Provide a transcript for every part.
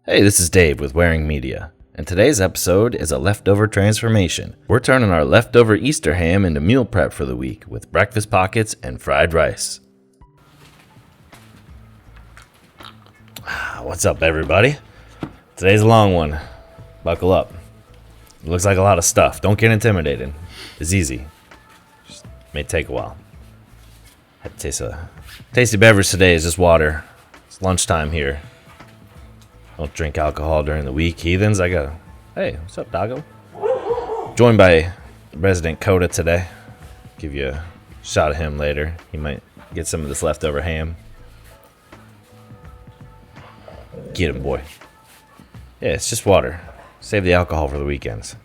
Hey, this is Dave with Wearing Media, and today's episode is a leftover transformation. We're turning our leftover Easter ham into meal prep for the week with breakfast pockets and fried rice. What's up, everybody? Today's a long one. Buckle up. It looks like a lot of stuff. Don't get intimidated. It's easy. Just may take a while. Had to taste a tasty beverage today is just water. It's lunchtime here. Don't drink alcohol during the week, heathens. Hey, what's up, doggo? Joined by resident Coda today. Give you a shot of him later. He might get some of this leftover ham. Get him, boy. Yeah, it's just water. Save the alcohol for the weekends.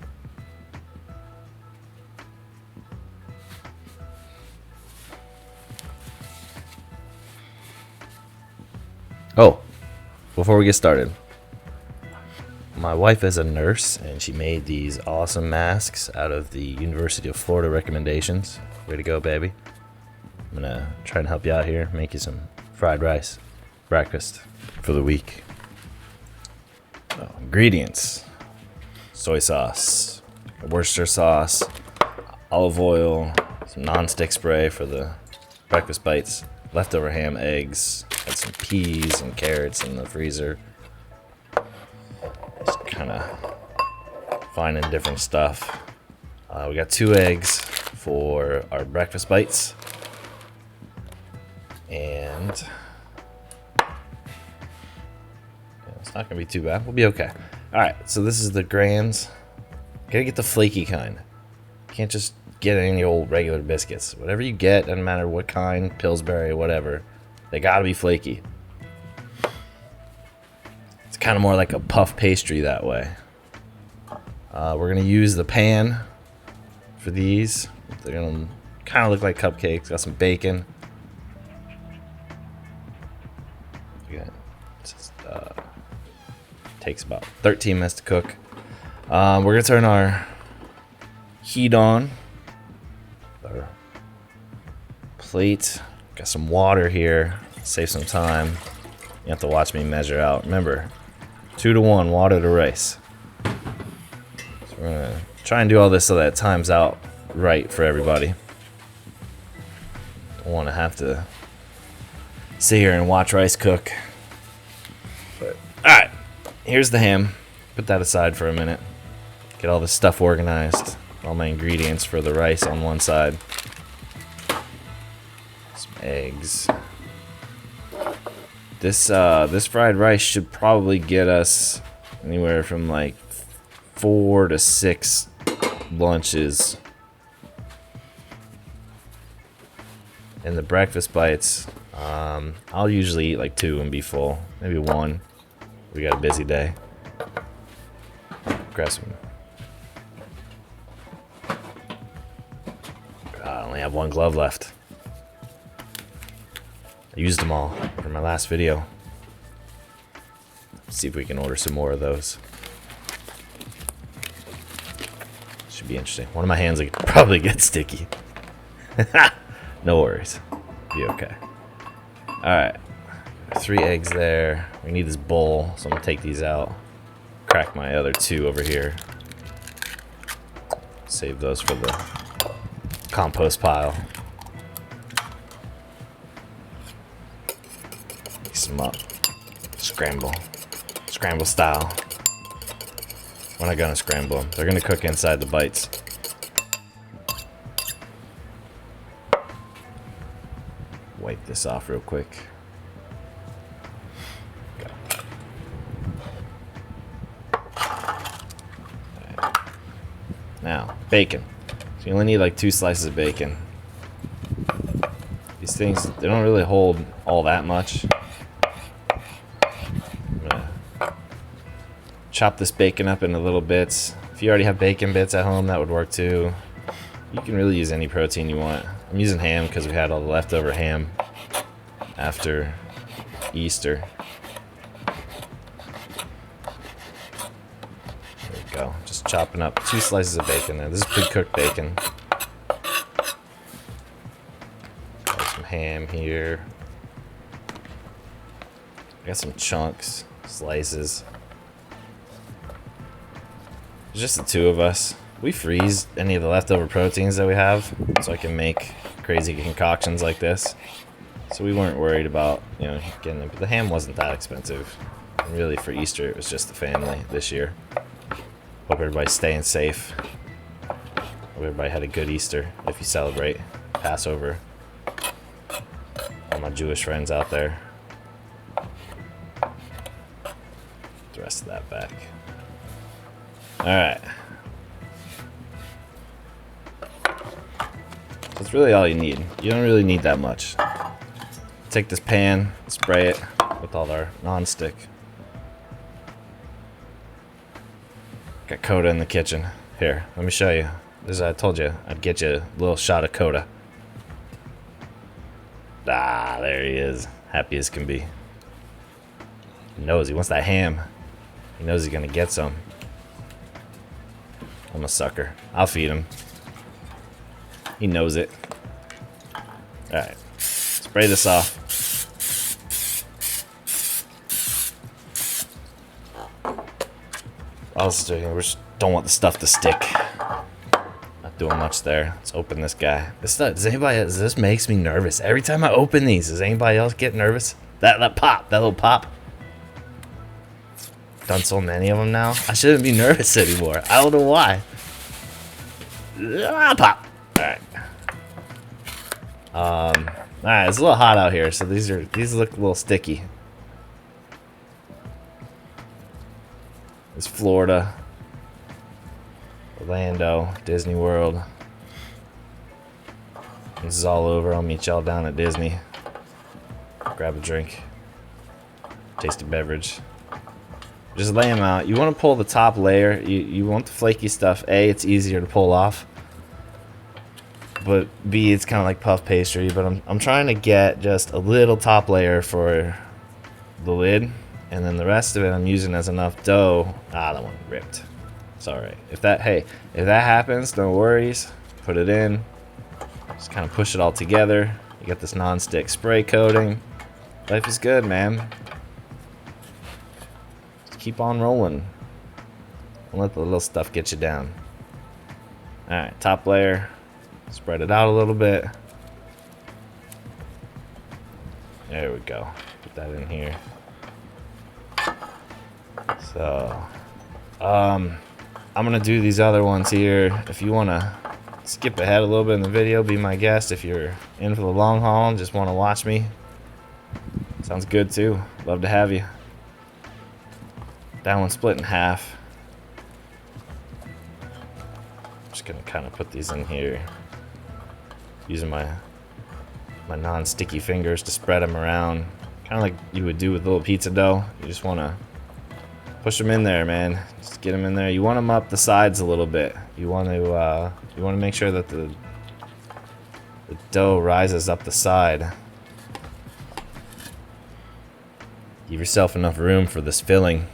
Oh, before we get started, my wife is a nurse, and she made these awesome masks out of the University of Florida recommendations. Way to go, baby. I'm going to try and help you out here, make you some fried rice breakfast for the week. Ingredients: soy sauce, Worcester sauce, olive oil, some non-stick spray for the breakfast bites, leftover ham, eggs, had some peas and carrots in the freezer. Just kind of finding different stuff. We got 2 eggs for our breakfast bites. And it's not going to be too bad. We'll be okay. Alright, so this is the Grands. Gotta get the flaky kind. Can't just get any old regular biscuits. Whatever you get, doesn't matter what kind, Pillsbury, whatever, they gotta be flaky. It's kind of more like a puff pastry that way. We're gonna use the pan for these. They're gonna kind of look like cupcakes. Got some bacon. Takes about 13 minutes to cook. We're gonna turn our heat on. Our plate. Got some water here. Save some time. You have to watch me measure out. Remember, 2-to-1 water to rice. So we're gonna try and do all this so that it times out right for everybody. Don't want to have to sit here and watch rice cook. But all right. Here's the ham. Put that aside for a minute. Get all this stuff organized. All my ingredients for the rice on one side. Some eggs. This fried rice should probably get us anywhere from like 4 to 6 lunches. And the breakfast bites, I'll usually eat like 2 and be full. Maybe 1. We got a busy day. Grab some. I only have 1 glove left. I used them all for my last video. Let's see if we can order some more of those. Should be interesting. One of my hands will probably get sticky. No worries. Be okay. Alright. 3 eggs there. We need this bowl, so I'm gonna take these out. Crack my other 2 over here. Save those for the compost pile. Mix them up. Scramble. Scramble style. We're not gonna scramble them. They're gonna cook inside the bites. Wipe this off real quick. Now, bacon. So you only need like 2 slices of bacon. These things, they don't really hold all that much. I'm gonna chop this bacon up into little bits. If you already have bacon bits at home, that would work too. You can really use any protein you want. I'm using ham because we had all the leftover ham after Easter. Go. Just chopping up 2 slices of bacon there. This is pre-cooked bacon. Got some ham here. I got some chunks, slices. It's just the two of us. We freeze any of the leftover proteins that we have so I can make crazy concoctions like this. So we weren't worried about, you know, getting it. But the ham wasn't that expensive. And really, for Easter, it was just the family this year. Hope everybody's staying safe. Hope everybody had a good Easter if you celebrate Passover. All my Jewish friends out there. The rest of that back. Alright. That's really all you need. You don't really need that much. Take this pan, spray it with all our non-stick. Got Coda in the kitchen. Here, let me show you. As I told you, I'd get you a little shot of Coda. Ah, there he is. Happy as can be. He knows he wants that ham. He knows he's gonna get some. I'm a sucker. I'll feed him. He knows it. Alright. Spray this off. We just don't want the stuff to stick. Not doing much there. Let's open this guy. This makes me nervous. Every time I open these, does anybody else get nervous? That little pop. Done so many of them now. I shouldn't be nervous anymore. I don't know why. Pop. Alright. Alright, it's a little hot out here, so these look a little sticky. It's Florida, Orlando, Disney World. This is all over. I'll meet y'all down at Disney. Grab a drink, taste a beverage. Just lay them out. You want to pull the top layer. You want the flaky stuff. A, it's easier to pull off. But B, it's kind of like puff pastry. But I'm trying to get just a little top layer for the lid. And then the rest of it I'm using as enough dough. Ah, that one ripped. It's alright. If that happens, no worries. Put it in. Just kind of push it all together. You got this non-stick spray coating. Life is good, man. Just keep on rolling. Don't let the little stuff get you down. Alright, top layer. Spread it out a little bit. There we go. Put that in here. So, I'm gonna do these other ones here. If you wanna skip ahead a little bit in the video, be my guest. If you're in for the long haul and just wanna watch me, sounds good too. Love to have you. That one's split in half. Just gonna kind of put these in here, using my non-sticky fingers to spread them around, kind of like you would do with little pizza dough. You just wanna push them in there, man. Just get them in there. You want them up the sides a little bit. You want to make sure that the dough rises up the side. Give yourself enough room for this filling.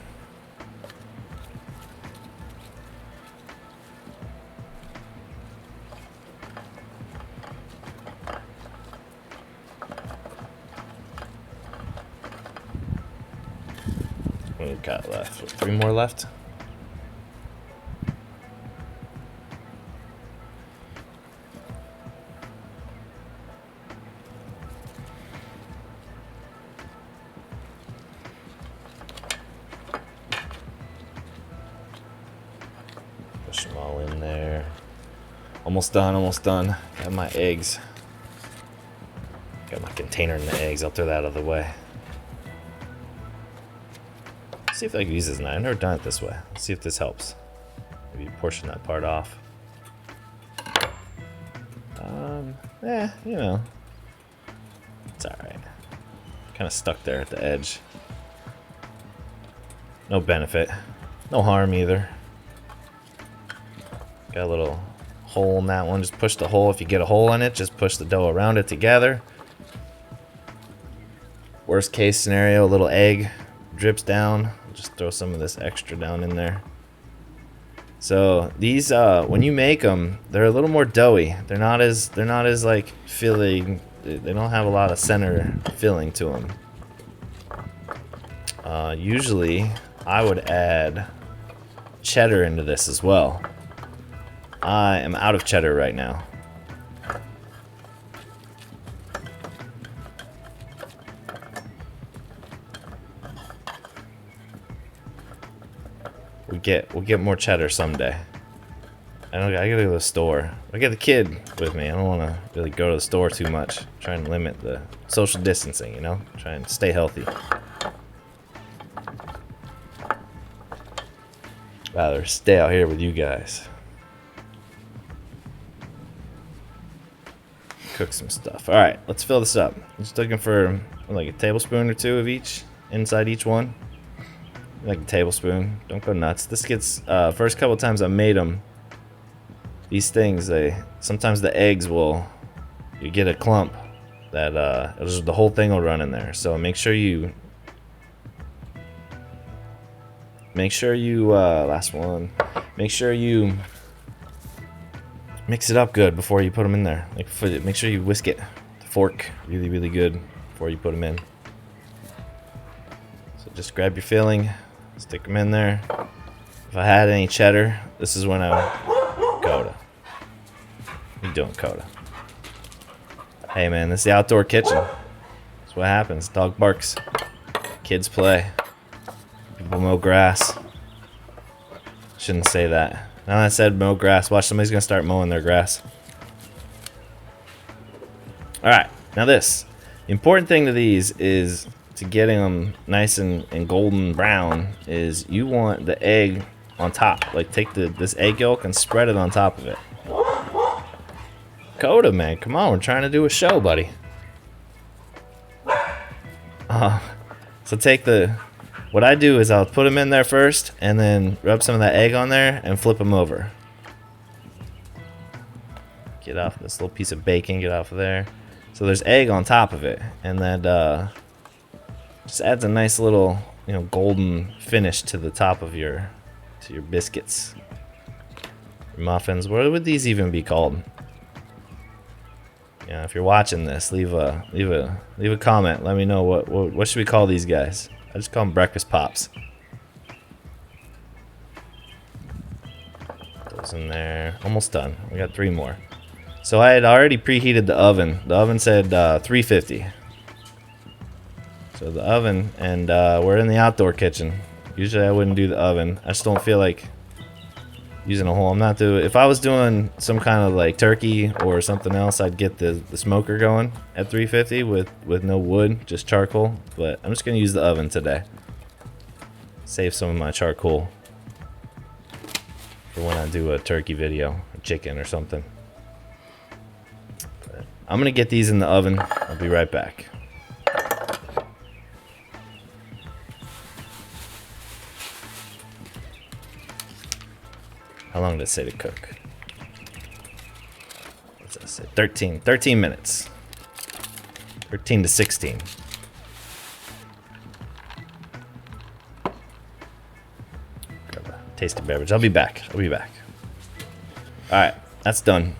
We've got left. 3 more left. Push them all in there. Almost done, almost done. Got my eggs. Got my container in the eggs. I'll throw that out of the way. See if I can use this knife. I've never done it this way. Let's see if this helps. Maybe portion that part off. You know, it's alright. Kind of stuck there at the edge. No benefit. No harm either. Got a little hole in that one. Just push the hole. If you get a hole in it, just push the dough around it together. Worst case scenario, a little egg drips down. Just throw some of this extra down in there. So these, when you make them, they're a little more doughy. They're not as like filling. They don't have a lot of center filling to them. Usually, I would add cheddar into this as well. I am out of cheddar right now. We'll get more cheddar someday. I gotta go to the store. I get the kid with me. I don't want to really go to the store too much. Try and limit the social distancing, you know? Try and stay healthy. Rather stay out here with you guys. Cook some stuff. All right, let's fill this up. I'm just looking for like a tablespoon or two of each inside each one. Like a tablespoon. Don't go nuts. This gets first couple times I made them. These things, sometimes the eggs you get a clump that the whole thing will run in there. So make sure you last one. Make sure you mix it up good before you put them in there. Make sure you whisk it, the fork, really, really good before you put them in. So just grab your filling, stick them in there. If I had any cheddar, this is when I would Coda. What are you doing, Coda? Hey man, this is the outdoor kitchen. That's what happens. Dog barks. Kids play. People mow grass. Shouldn't say that. Now that I said mow grass, watch, somebody's gonna start mowing their grass. Alright, now this. The important thing to these is to getting them nice and golden brown is you want the egg on top. Like take this egg yolk and spread it on top of it. Coda, man, come on, we're trying to do a show, buddy. So take what I do is I'll put them in there first and then rub some of that egg on there and flip them over. Get off this little piece of bacon, get off of there. So there's egg on top of it, and that just adds a nice little, golden finish to the top of your biscuits, your muffins. What would these even be called? Yeah, if you're watching this, leave a comment. Let me know what should we call these guys. I just call them breakfast pops. Those in there. Almost done. We got 3 more. So I had already preheated the oven. The oven said 350. So the oven, and we're in the outdoor kitchen. Usually I wouldn't do the oven. I just don't feel like using a whole. If I was doing some kind of like turkey or something else, I'd get the smoker going at 350 with no wood, just charcoal. But I'm just gonna use the oven today. Save some of my charcoal for when I do a turkey video, or chicken or something. But I'm gonna get these in the oven. I'll be right back. How long did it say to cook? What's that say? 13 minutes. 13 to 16. Grab a tasty beverage. I'll be back. Alright, that's done.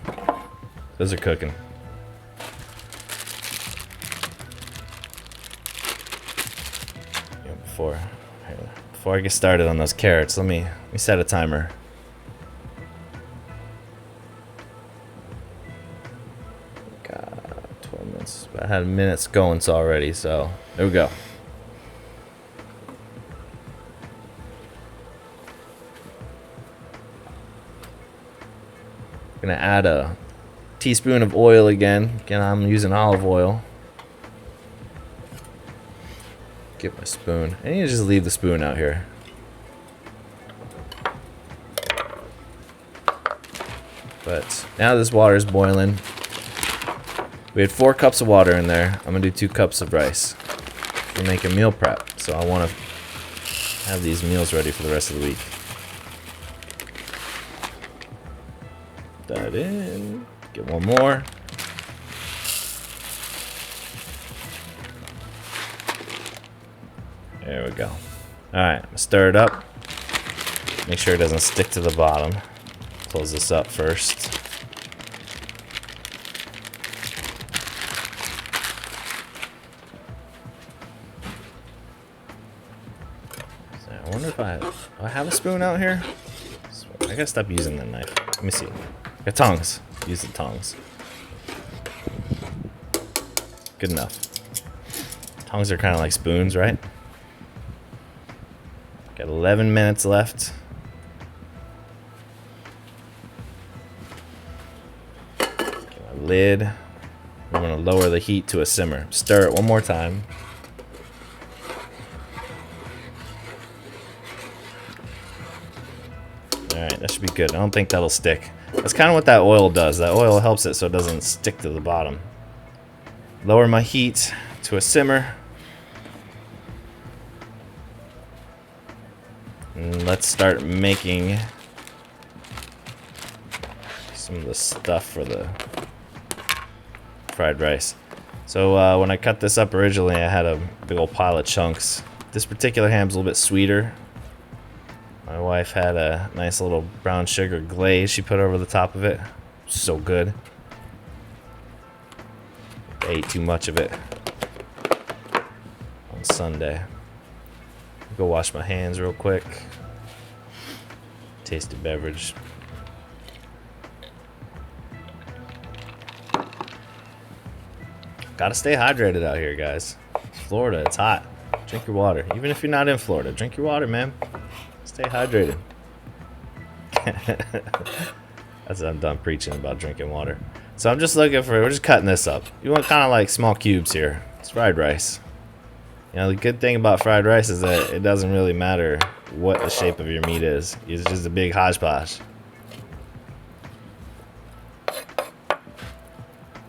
Those are cooking. Before I get started on those carrots, let me set a timer. I had minutes going already, so there we go. Gonna add a teaspoon of oil again. Again, I'm using olive oil. Get my spoon. I need to just leave the spoon out here. But now this water is boiling. We had 4 cups of water in there. I'm gonna do 2 cups of rice. We're making meal prep, so I want to have these meals ready for the rest of the week. That in. Get one more. There we go. Alright, I'm gonna stir it up. Make sure it doesn't stick to the bottom. Close this up first. I wonder if I have a spoon out here? I gotta stop using the knife. Let me see. Got tongs. Use the tongs. Good enough. Tongs are kind of like spoons, right? Got 11 minutes left. Get my lid. I'm gonna lower the heat to a simmer. Stir it one more time. Alright, that should be good. I don't think that'll stick. That's kind of what that oil does. That oil helps it so it doesn't stick to the bottom. Lower my heat to a simmer. And let's start making some of the stuff for the fried rice. So when I cut this up originally, I had a big old pile of chunks. This particular ham's a little bit sweeter. My wife had a nice little brown sugar glaze she put over the top of it. So good. I ate too much of it on Sunday. Go wash my hands real quick. Tasted beverage. Gotta stay hydrated out here, guys. It's Florida, it's hot. Drink your water. Even if you're not in Florida, drink your water, man. Stay hydrated. I'm done preaching about drinking water. So I'm just looking for, we're just cutting this up. You want kind of like small cubes here. It's fried rice. You know, the good thing about fried rice is that it doesn't really matter what the shape of your meat is. It's just a big hodgepodge.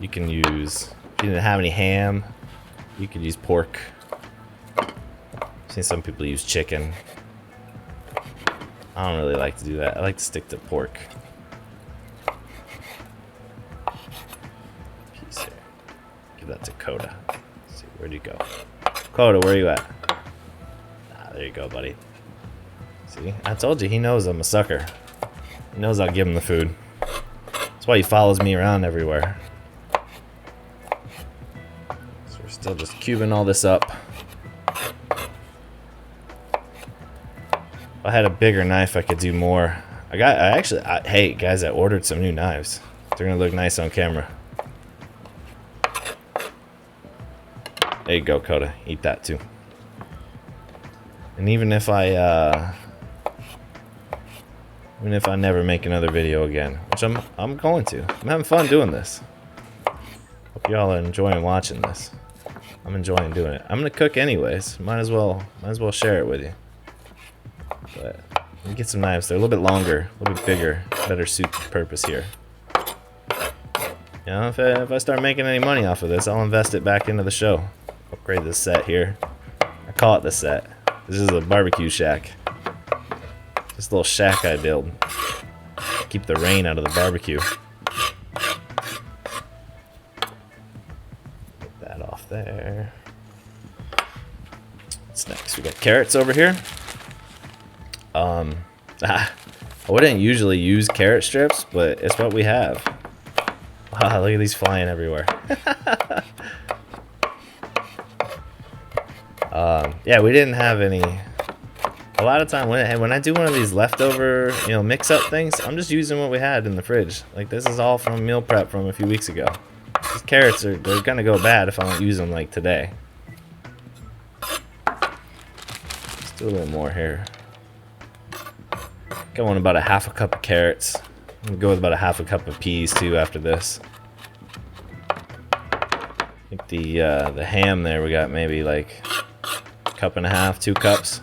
You can use, if you didn't have any ham, you could use pork. I've seen some people use chicken. I don't really like to do that. I like to stick to pork. Piece here. Give that to Coda. Let's see, where'd you go? Coda, where are you at? Ah, there you go, buddy. See, I told you, he knows I'm a sucker. He knows I'll give him the food. That's why he follows me around everywhere. So we're still just cubing all this up. If I had a bigger knife, I could do more. Hey guys, I ordered some new knives. They're gonna look nice on camera. There you go, Coda. Eat that too. And even if I never make another video again, which I'm going to. I'm having fun doing this. Hope y'all are enjoying watching this. I'm enjoying doing it. I'm gonna cook anyways. Might as well share it with you. But let me get some knives. They're a little bit longer, a little bit bigger, better suit the purpose here. You know, if I start making any money off of this, I'll invest it back into the show. Upgrade this set here. I call it the set. This is a barbecue shack. This little shack I build. Keep the rain out of the barbecue. Get that off there. What's next? We got carrots over here. I wouldn't usually use carrot strips, but it's what we have. Wow, look at these flying everywhere. Yeah, we didn't have any. A lot of time when I do one of these leftover, mix up things, I'm just using what we had in the fridge. Like this is all from meal prep from a few weeks ago. These carrots they're gonna go bad if I don't use them like today. Let's do a little more here. Going about a half a cup of carrots. I'm gonna go with about a half a cup of peas too after this. I think the ham there we got maybe like a cup and a half, 2 cups.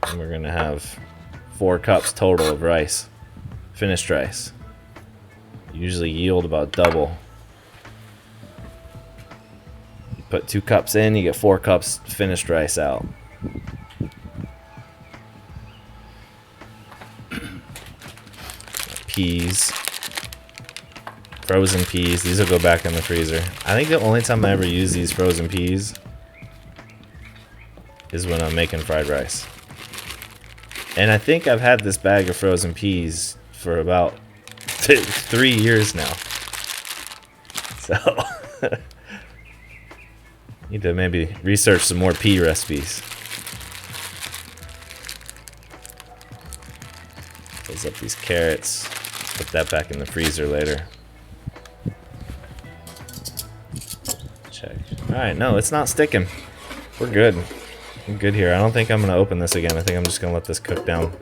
And we're gonna have 4 cups total of rice. Finished rice. Usually yield about double. You put 2 cups in, you get 4 cups finished rice out. Peas. Frozen peas. These will go back in the freezer. I think the only time I ever use these frozen peas is when I'm making fried rice. And I think I've had this bag of frozen peas for about 3 years now. So need to maybe research some more pea recipes. Close up these carrots. Let's put that back in the freezer later. Check. Alright, no, it's not sticking. We're good. I'm good here. I don't think I'm going to open this again. I think I'm just going to let this cook down.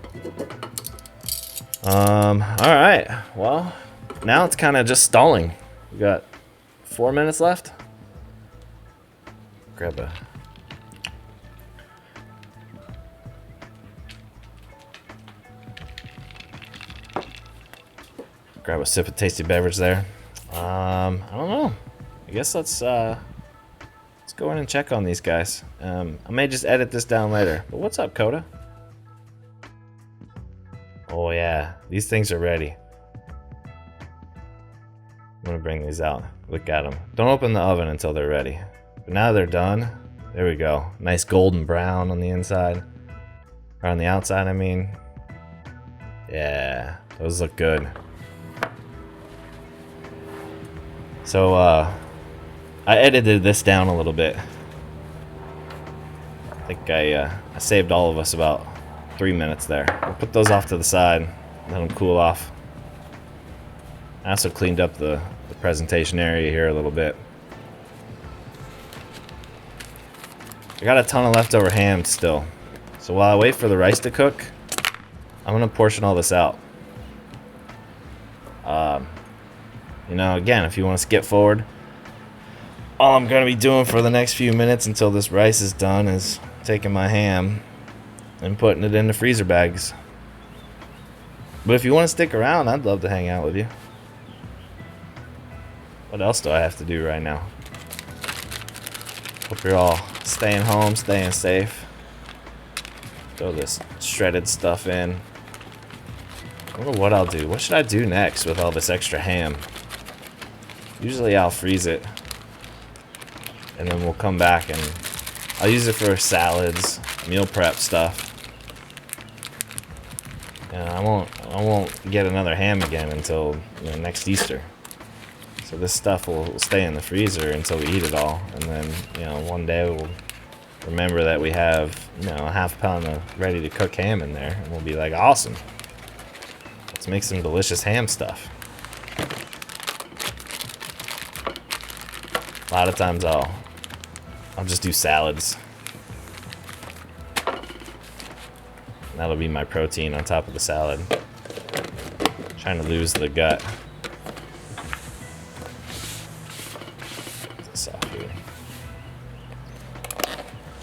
Alright. Well, now it's kind of just stalling. We got 4 minutes left. Grab a sip of tasty beverage there. I don't know. I guess let's go in and check on these guys. I may just edit this down later. But what's up, Coda? Oh yeah, these things are ready. I'm gonna bring these out. Look at them. Don't open the oven until they're ready. But now they're done. There we go. Nice golden brown on the inside. Or on the outside, I mean. Yeah, those look good. So, I edited this down a little bit. I think I saved all of us about 3 minutes there. We'll put those off to the side, let them cool off. I also cleaned up the presentation area here a little bit. I got a ton of leftover ham still. So while I wait for the rice to cook, I'm gonna portion all this out. You know, again, if you want to skip forward, all I'm gonna be doing for the next few minutes until this rice is done is taking my ham and putting it in the freezer bags. But if you want to stick around, I'd love to hang out with you. What else do I have to do right now? Hope you're all staying home, staying safe. Throw this shredded stuff in. I wonder what I'll do. What should I do next with all this extra ham? Usually I'll freeze it. And then we'll come back and I'll use it for salads, meal prep stuff. And I won't get another ham again until next Easter. So this stuff will stay in the freezer until we eat it all, and then one day we'll remember that we have a half pound of ready to cook ham in there, and we'll be like, awesome. Let's make some delicious ham stuff. A lot of times I'll just do salads. That'll be my protein on top of the salad. Trying to lose the gut. This off here.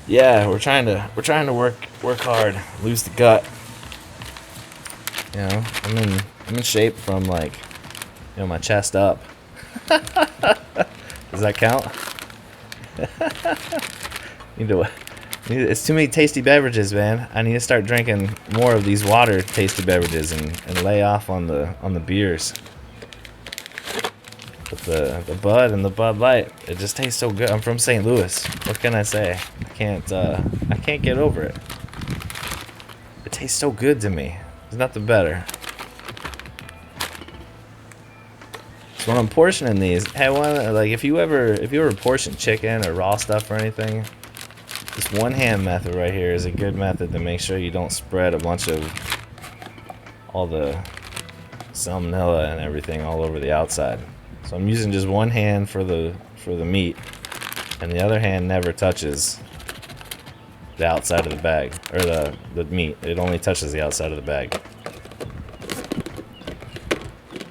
Yeah, we're trying to work hard, lose the gut. I'm in shape from my chest up. Does that count? It's too many tasty beverages, man. I need to start drinking more of these water tasty beverages and lay off on the beers. But the Bud and the Bud Light, it just tastes so good. I'm from St. Louis. What can I say? I can't get over it. It tastes so good to me. There's nothing better. So when I'm portioning these, hey, if you ever portion chicken or raw stuff or anything, this one hand method right here is a good method to make sure you don't spread a bunch of all the salmonella and everything all over the outside. So I'm using just one hand for the meat, and the other hand never touches the outside of the bag, or the meat. It only touches the outside of the bag.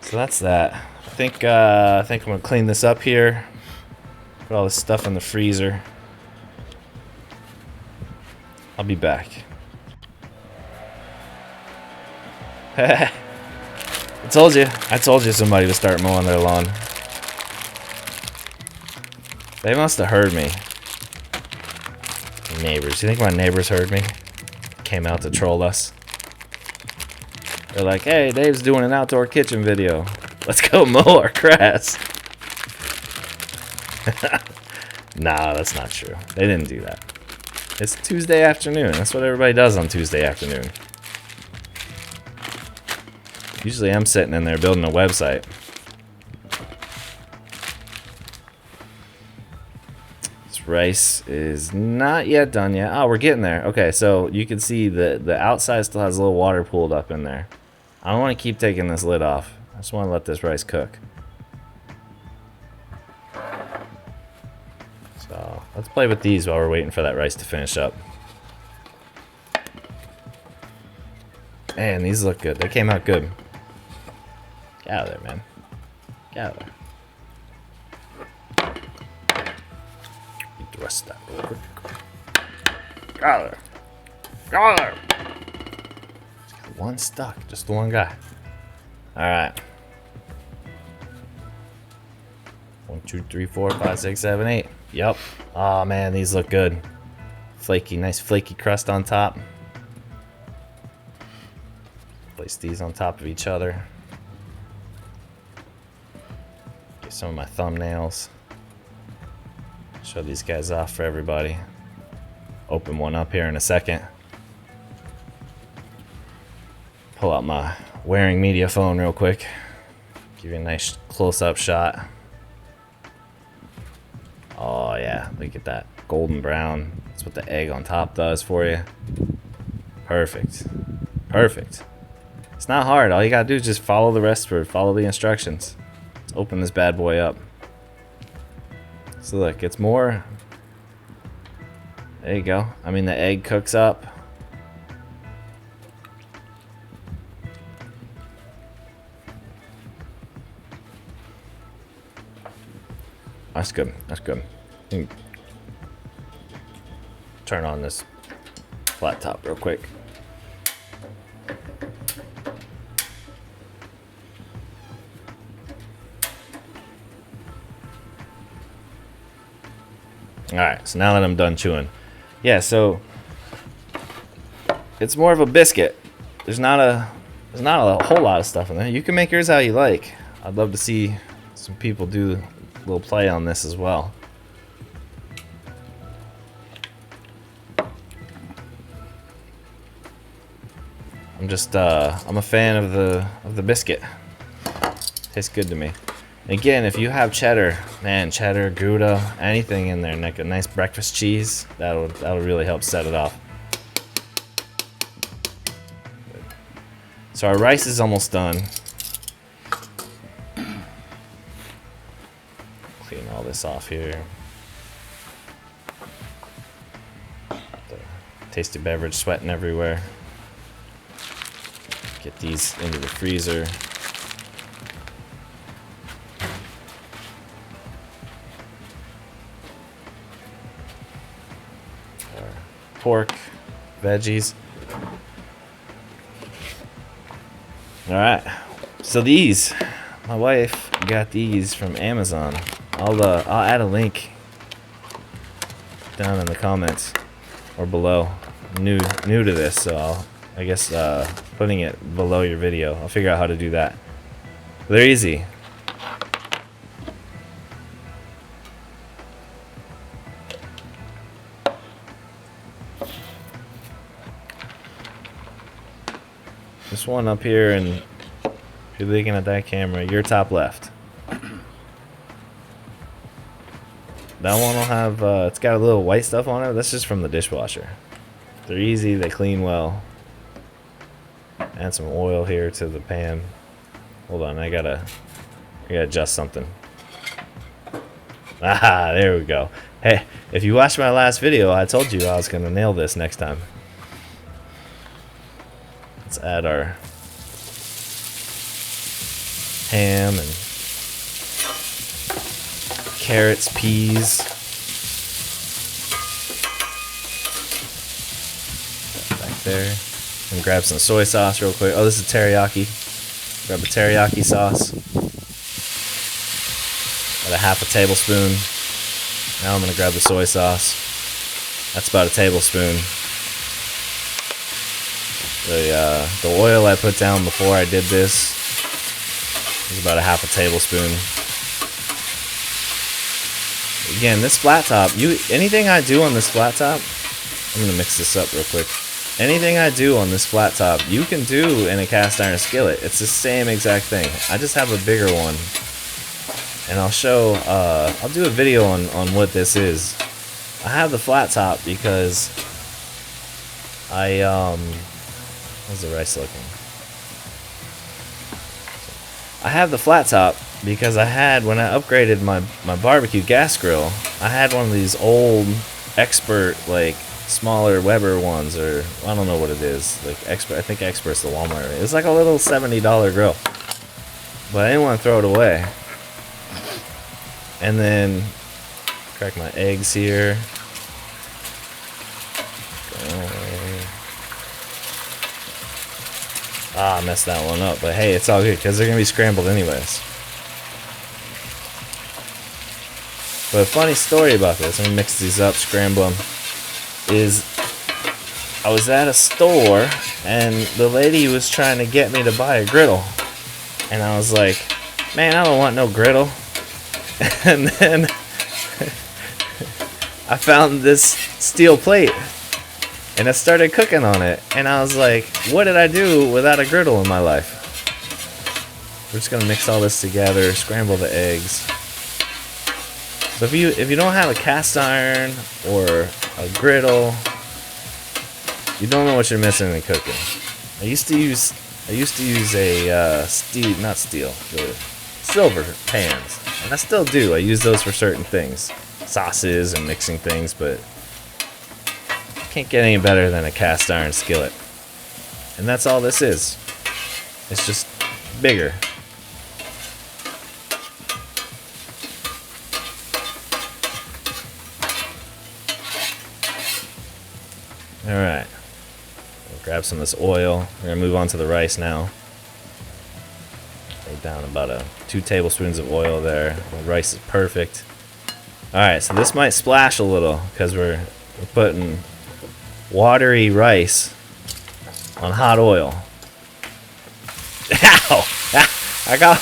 So that's that. I think I'm gonna clean this up here. Put all this stuff in the freezer. I'll be back. I told you somebody would start mowing their lawn. They must have heard me. Neighbors. You think my neighbors heard me? Came out to troll us. They're like, hey, Dave's doing an outdoor kitchen video. Let's go mow our grass. Nah, that's not true. They didn't do that. It's Tuesday afternoon. That's what everybody does on Tuesday afternoon. Usually I'm sitting in there building a website. This rice is not yet done yet. Oh, we're getting there. Okay, so you can see the outside still has a little water pooled up in there. I don't want to keep taking this lid off. I just want to let this rice cook. So let's play with these while we're waiting for that rice to finish up. Man, these look good. They came out good. Get out of there, man. Get out of there. Eat the rest of that real quick. Get out of there. Get out of there. Just got one stuck. Just the one guy. Alright. 1, 2, 3, 4, 5, 6, 7, 8. Yep. Oh man, these look good. Flaky, nice flaky crust on top. Place these on top of each other. Get some of my thumbnails. Show these guys off for everybody. Open one up here in a second. Pull out my wearing media phone real quick. Give you a nice close-up shot. Oh yeah, look at that golden brown. That's what the egg on top does for you. Perfect. Perfect. It's not hard. All you gotta do is just follow the recipe, follow the instructions. Let's open this bad boy up. So look, it's more. There you go. I mean, the egg cooks up. That's good. That's good. Turn on this flat top real quick. Alright, so now that I'm done chewing. Yeah, so it's more of a biscuit. There's not a whole lot of stuff in there. You can make yours how you like. I'd love to see some people do a little play on this as well. I'm a fan of the biscuit. Tastes good to me. Again, if you have cheddar, man, cheddar, Gouda, anything in there, like a nice breakfast cheese, that'll really help set it off. So our rice is almost done. Clean all this off here. The tasty beverage sweating everywhere. Get these into the freezer. Pork, veggies. Alright, so these, my wife got these from Amazon. I'll add a link down in the comments or below. New to this, so I guess putting it below your video. I'll figure out how to do that. They're easy. This one up here, and if you're looking at that camera, you're top left. That one will have, it's got a little white stuff on it. That's just from the dishwasher. They're easy, they clean well. Add some oil here to the pan. Hold on, I gotta adjust something. Ah, there we go. Hey, if you watched my last video, I told you I was gonna nail this next time. Let's add our ham and carrots, peas. Put that back there. And grab some soy sauce real quick. Oh, this is teriyaki. Grab a teriyaki sauce. About a half a tablespoon. Now I'm gonna grab the soy sauce. That's about a tablespoon. The oil I put down before I did this is about a half a tablespoon. Again, this flat top, anything I do on this flat top, I'm gonna mix this up real quick. Anything I do on this flat top, you can do in a cast iron skillet. It's the same exact thing. I just have a bigger one, and I'll show. I'll do a video on what this is. I have the flat top because how's the rice looking? I have the flat top because I had, when I upgraded my barbecue gas grill, I had one of these old Expert, like smaller Weber ones, or I don't know what it is, like Expert. I think Expert's the Walmart. It's like a little $70 grill, but I didn't want to throw it away. And then crack my eggs here. I messed that one up, but hey, it's all good because they're gonna be scrambled anyways. But a funny story about this, let me mix these up, scramble them, is I was at a store and the lady was trying to get me to buy a griddle. And I was like, man, I don't want no griddle. And then I found this steel plate and I started cooking on it. And I was like, what did I do without a griddle in my life? We're just gonna mix all this together, scramble the eggs. So if you don't have a cast iron or a griddle, you don't know what you're missing in cooking. I used to use a the silver pans, and I still do. I use those for certain things, sauces and mixing things, but can't get any better than a cast iron skillet. And that's all this is. It's just bigger. Alright, we'll grab some of this oil. We're going to move on to the rice now. Lay down about 2 tablespoons of oil there. The rice is perfect. Alright, so this might splash a little because we're putting watery rice on hot oil. Ow! Ah, I got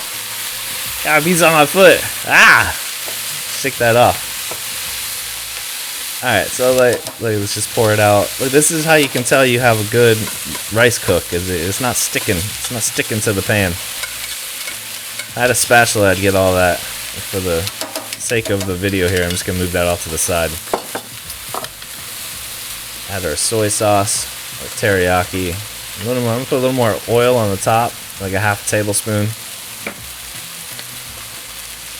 a piece on my foot. Ah! Shake that off. Alright, so let's just pour it out. Look, this is how you can tell you have a good rice cook. It's not sticking. It's not sticking to the pan. I had a spatula. I'd get all that. For the sake of the video here, I'm just gonna move that off to the side. Add our soy sauce, our teriyaki. I'm gonna put a little more oil on the top, like a half tablespoon.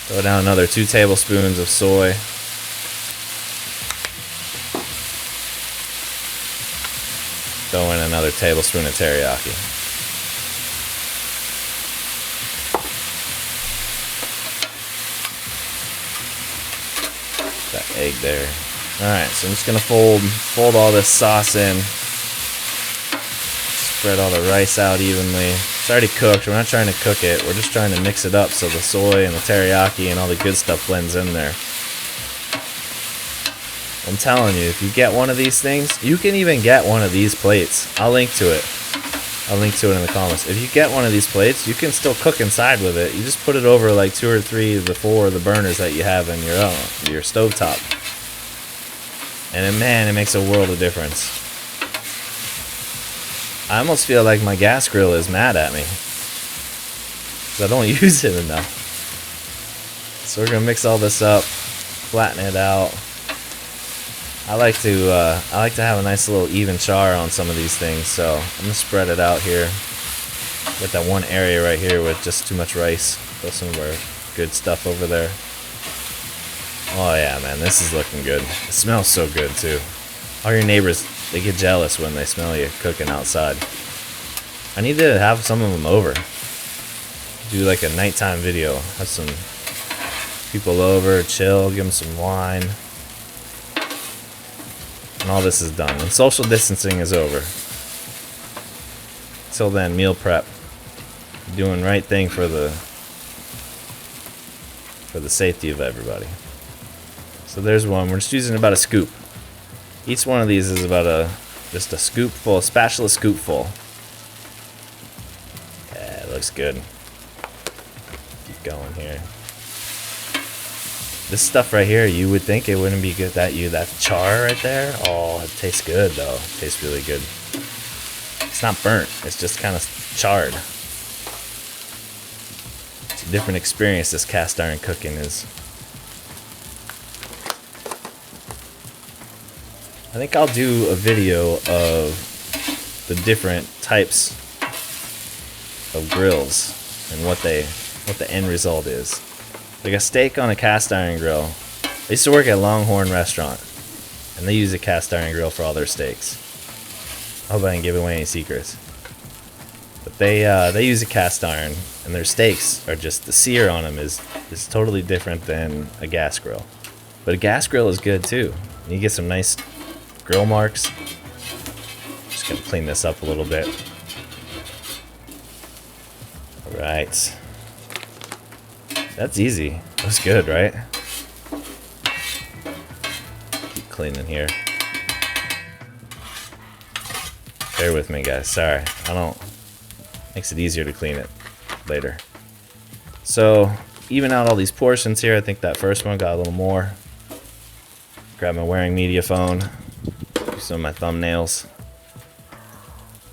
Throw down another 2 tablespoons of soy. Throw in another tablespoon of teriyaki. That egg there. Alright, so I'm just gonna fold all this sauce in. Spread all the rice out evenly. It's already cooked. We're not trying to cook it. We're just trying to mix it up so the soy and the teriyaki and all the good stuff blends in there. I'm telling you, if you get one of these things, you can even get one of these plates. I'll link to it. I'll link to it in the comments. If you get one of these plates, you can still cook inside with it. You just put it over like 2 or 3 of the 4 of the burners that you have in your stovetop. And then, man, it makes a world of difference. I almost feel like my gas grill is mad at me, because I don't use it enough. So we're gonna mix all this up, flatten it out. I like to have a nice little even char on some of these things, so I'm gonna spread it out here. Get that one area right here with just too much rice. Throw some of our good stuff over there. Oh yeah, man, this is looking good. It smells so good too. All your neighbors, they get jealous when they smell you cooking outside. I need to have some of them over. Do like a nighttime video. Have some people over, chill, give them some wine. And all this is done. And social distancing is over. Till then, meal prep. Doing right thing for the safety of everybody. So there's one. We're just using about a scoop. Each one of these is about just a scoopful, a spatula scoopful. Yeah, it looks good. Keep going here. This stuff right here, you would think it wouldn't be good. That char right there, oh, it tastes good though. It tastes really good. It's not burnt. It's just kind of charred. It's a different experience. This cast iron cooking is. I think I'll do a video of the different types of grills and what they what the end result is. Like a steak on a cast iron grill. I used to work at Longhorn Restaurant, and they use a cast iron grill for all their steaks. I hope I didn't give away any secrets. But they use a cast iron, and their steaks are just, the sear on them is totally different than a gas grill. But a gas grill is good too. You get some nice grill marks. Just gonna clean this up a little bit. Alright. That's easy. That's good, right? Keep cleaning here. Bear with me, guys. Sorry. Makes it easier to clean it later. So, even out all these portions here. I think that first one got a little more. Grab my wearing media phone. Do some of my thumbnails.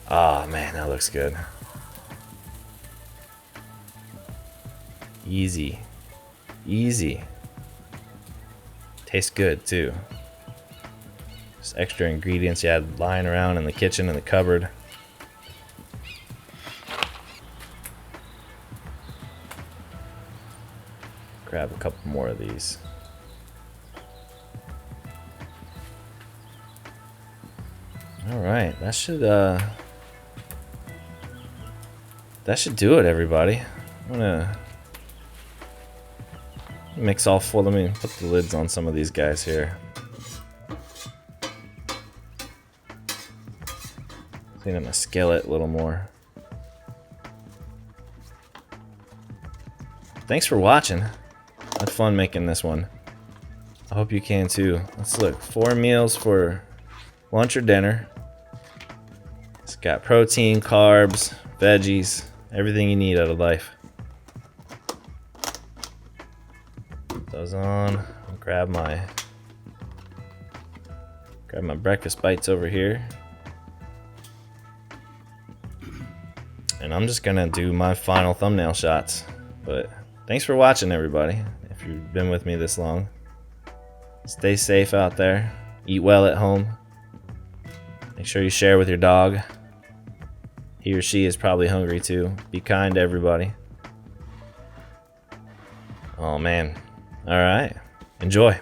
Ah, man, that looks good. Easy. Easy. Tastes good, too. Just extra ingredients you had lying around in the kitchen and the cupboard. Grab a couple more of these. Alright, that should do it, everybody. I'm gonna mix all four. Let me put the lids on some of these guys here. Clean up my skillet a little more. Thanks for watching. Had fun making this one. I hope you can too. Let's look. 4 meals for lunch or dinner. It's got protein, carbs, veggies, everything you need out of life. Put those on. I'll grab my breakfast bites over here. And I'm just gonna do my final thumbnail shots. But thanks for watching, everybody. If you've been with me this long, stay safe out there. Eat well at home. Make sure you share with your dog. He or she is probably hungry too. Be kind to everybody. Oh man. All right. Enjoy.